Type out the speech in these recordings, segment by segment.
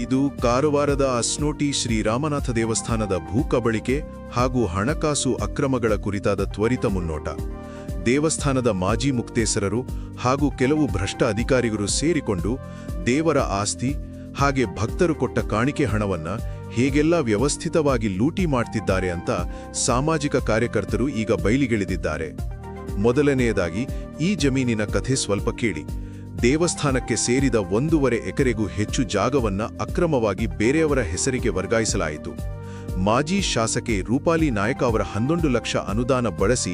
ಇದು ಕಾರವಾರದ ಅಸ್ನೋಟಿ ಶ್ರೀರಾಮನಾಥ ದೇವಸ್ಥಾನದ ಭೂಕಬಳಿಕೆ ಹಾಗೂ ಹಣಕಾಸು ಅಕ್ರಮಗಳ ಕುರಿತಾದ ತ್ವರಿತ ಮುನ್ನೋಟ. ದೇವಸ್ಥಾನದ ಮಾಜಿ ಮುಕ್ತೇಸರರು ಹಾಗೂ ಕೆಲವು ಭ್ರಷ್ಟ ಅಧಿಕಾರಿಗಳು ಸೇರಿಕೊಂಡು ದೇವರ ಆಸ್ತಿ ಹಾಗೆ ಭಕ್ತರು ಕೊಟ್ಟ ಕಾಣಿಕೆ ಹಣವನ್ನ ಹೇಗೆಲ್ಲ ವ್ಯವಸ್ಥಿತವಾಗಿ ಲೂಟಿ ಮಾಡ್ತಿದ್ದಾರೆ ಅಂತ ಸಾಮಾಜಿಕ ಕಾರ್ಯಕರ್ತರು ಈಗ ಬಯಲಿಗೆಳೆದಿದ್ದಾರೆ. ಮೊದಲನೆಯದಾಗಿ ಈ ಜಮೀನಿನ ಕಥೆ ಸ್ವಲ್ಪ ಕೇಳಿ. ದೇವಸ್ಥಾನಕ್ಕೆ ಸೇರಿದ 1.5 ಎಕರೆಗೂ ಹೆಚ್ಚು ಜಾಗವನ್ನ ಅಕ್ರಮವಾಗಿ ಬೇರೆಯವರ ಹೆಸರಿಗೆ ವರ್ಗಾಯಿಸಲಾಯಿತು. ಮಾಜಿ ಶಾಸಕಿ ರೂಪಾಲಿ ನಾಯಕ ಅವರ 11 ಲಕ್ಷ ಅನುದಾನ ಬಳಸಿ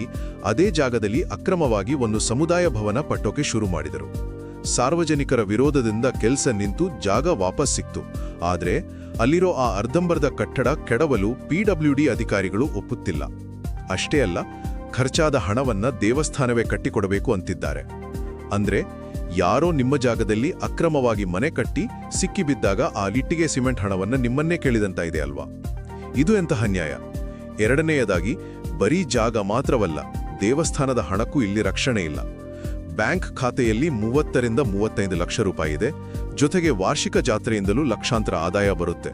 ಅದೇ ಜಾಗದಲ್ಲಿ ಅಕ್ರಮವಾಗಿ ಒಂದು ಸಮುದಾಯ ಭವನ ಕಟ್ಟೋಕೆ ಶುರು ಮಾಡಿದರು. ಸಾರ್ವಜನಿಕರ ವಿರೋಧದಿಂದ ಕೆಲಸ ನಿಂತು ಜಾಗ ವಾಪಸ್ ಸಿಕ್ತು. ಆದರೆ ಅಲ್ಲಿರೋ ಆ ಅರ್ಧಂಬರ್ಧ ಕಟ್ಟಡ ಕೆಡವಲು ಪಿಡಬ್ಲ್ಯೂಡಿ ಅಧಿಕಾರಿಗಳು ಒಪ್ಪುತ್ತಿಲ್ಲ. ಅಷ್ಟೇ ಅಲ್ಲ, ಖರ್ಚಾದ ಹಣವನ್ನ ದೇವಸ್ಥಾನವೇ ಕಟ್ಟಿಕೊಡಬೇಕು ಅಂತಿದ್ದಾರೆ. ಅಂದ್ರೆ ಯಾರೋ ನಿಮ್ಮ ಜಾಗದಲ್ಲಿ ಅಕ್ರಮವಾಗಿ ಮನೆ ಕಟ್ಟಿ ಸಿಕ್ಕಿಬಿದ್ದಾಗ ಆ ಇಟ್ಟಿಗೆ ಸಿಮೆಂಟ್ ಹಣವನ್ನ ನಿಮ್ಮನ್ನೇ ಕೇಳಿದಂತ ಇದೆ ಅಲ್ವಾ? ಇದು ಎಂತಹ ನ್ಯಾಯ? ಎರಡನೆಯದಾಗಿ, ಬರೀ ಜಾಗ ಮಾತ್ರವಲ್ಲ, ದೇವಸ್ಥಾನದ ಹಣಕ್ಕೂ ಇಲ್ಲಿ ರಕ್ಷಣೆ ಇಲ್ಲ. ಬ್ಯಾಂಕ್ ಖಾತೆಯಲ್ಲಿ 30 ರಿಂದ 35 ಲಕ್ಷ ರೂಪಾಯಿ ಇದೆ. ಜೊತೆಗೆ ವಾರ್ಷಿಕ ಜಾತ್ರೆಯಿಂದಲೂ ಲಕ್ಷಾಂತರ ಆದಾಯ ಬರುತ್ತೆ.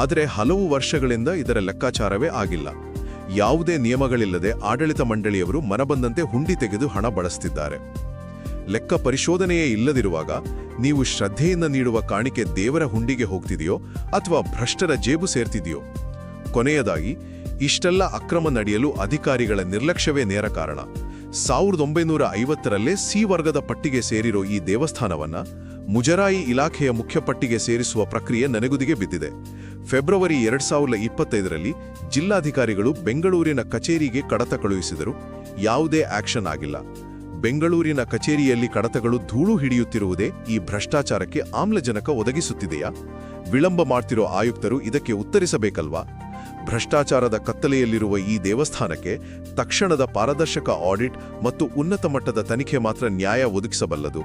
ಆದರೆ ಹಲವು ವರ್ಷಗಳಿಂದ ಇದರ ಲೆಕ್ಕಾಚಾರವೇ ಆಗಿಲ್ಲ. ಯಾವುದೇ ನಿಯಮಗಳಿಲ್ಲದೆ ಆಡಳಿತ ಮಂಡಳಿಯವರು ಮನಬಂದಂತೆ ಹುಂಡಿ ತೆಗೆದು ಹಣ ಬಳಸ್ತಿದ್ದಾರೆ. ಲೆಕ್ಕ ಪರಿಶೋಧನೆಯೇ ಇಲ್ಲದಿರುವಾಗ ನೀವು ಶ್ರದ್ಧೆಯಿಂದ ನೀಡುವ ಕಾಣಿಕೆ ದೇವರ ಹುಂಡಿಗೆ ಹೋಗ್ತಿದೆಯೋ ಅಥವಾ ಭ್ರಷ್ಟರ ಜೇಬು ಸೇರ್ತಿದೆಯೋ? ಕೊನೆಯದಾಗಿ, ಇಷ್ಟೆಲ್ಲ ಅಕ್ರಮ ನಡೆಯಲು ಅಧಿಕಾರಿಗಳ ನಿರ್ಲಕ್ಷ್ಯವೇ ನೇರ ಕಾರಣ. 1950ರಲ್ಲೇ ಸಿ ವರ್ಗದ ಪಟ್ಟಿಗೆ ಸೇರಿರೋ ಈ ದೇವಸ್ಥಾನವನ್ನ ಮುಜರಾಯಿ ಇಲಾಖೆಯ ಮುಖ್ಯ ಪಟ್ಟಿಗೆ ಸೇರಿಸುವ ಪ್ರಕ್ರಿಯೆ ನೆನೆಗುದಿಗೆ ಬಿದ್ದಿದೆ. ಫೆಬ್ರವರಿ 2025ರಲ್ಲಿ ಜಿಲ್ಲಾಧಿಕಾರಿಗಳು ಬೆಂಗಳೂರಿನ ಕಚೇರಿಗೆ ಕಡತ ಕಳುಹಿಸಿದರು. ಯಾವುದೇ ಆಕ್ಷನ್ ಆಗಿಲ್ಲ. ಬೆಂಗಳೂರಿನ ಕಚೇರಿಯಲ್ಲಿ ಕಡತಗಳು ಧೂಳು ಹಿಡಿಯುತ್ತಿರುವುದೇ ಈ ಭ್ರಷ್ಟಾಚಾರಕ್ಕೆ ಆಮ್ಲಜನಕ ಒದಗಿಸುತ್ತಿದೆಯಾ? ವಿಳಂಬ ಮಾಡ್ತಿರೋ ಆಯುಕ್ತರು ಇದಕ್ಕೆ ಉತ್ತರಿಸಬೇಕಲ್ವಾ? ಭ್ರಷ್ಟಾಚಾರದ ಕತ್ತಲೆಯಲ್ಲಿರುವ ಈ ದೇವಸ್ಥಾನಕ್ಕೆ ತಕ್ಷಣದ ಪಾರದರ್ಶಕ ಆಡಿಟ್ ಮತ್ತು ಉನ್ನತ ಮಟ್ಟದ ತನಿಖೆ ಮಾತ್ರ ನ್ಯಾಯ ಒದಗಿಸಬಲ್ಲದು.